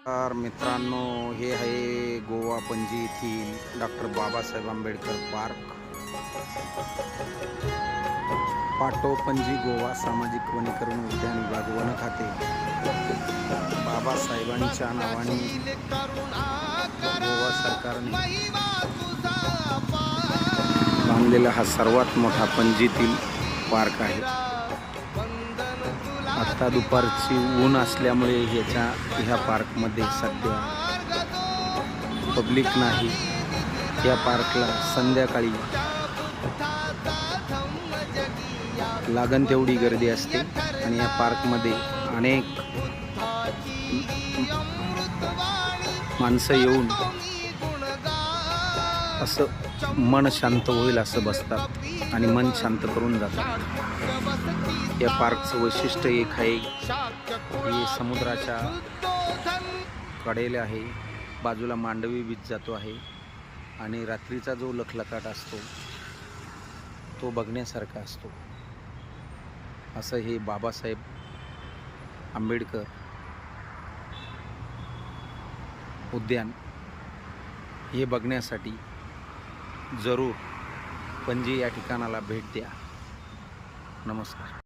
तर मित्रांनो, हे आहे गोवा पणजी येथील डॉक्टर बाबासाहेब आंबेडकर पार्क. पाटो पणजी गोवा सामाजिक वनीकरण उद्यान विभाग वन खाते बाबासाहेबांच्या नावाने गोवा सरकारने बांधलेला हा सर्वात मोठा पणजीतील पार्क आहे. आता दुपारची ऊन असल्यामुळे ह्या पार्कमध्ये सध्या पब्लिक नाही. या पार्कला संध्याकाळी लागण तेवढी गर्दी असते आणि या पार्कमध्ये अनेक माणसं येऊन असं मन शांत होईल असं बसतात आणि मन शांत करून जातात. या पार्कचं वैशिष्ट्य एक आहे, हे समुद्राच्या कडेला आहे, बाजूला मांडवी बीच जातो आहे आणि रात्रीचा जो लखलखाट असतो तो बघण्यासारखा असतो. असं हे बाबासाहेब आंबेडकर उद्यान हे बघण्यासाठी जरूर पणजी या ठिकाणाला भेट द्या. नमस्कार.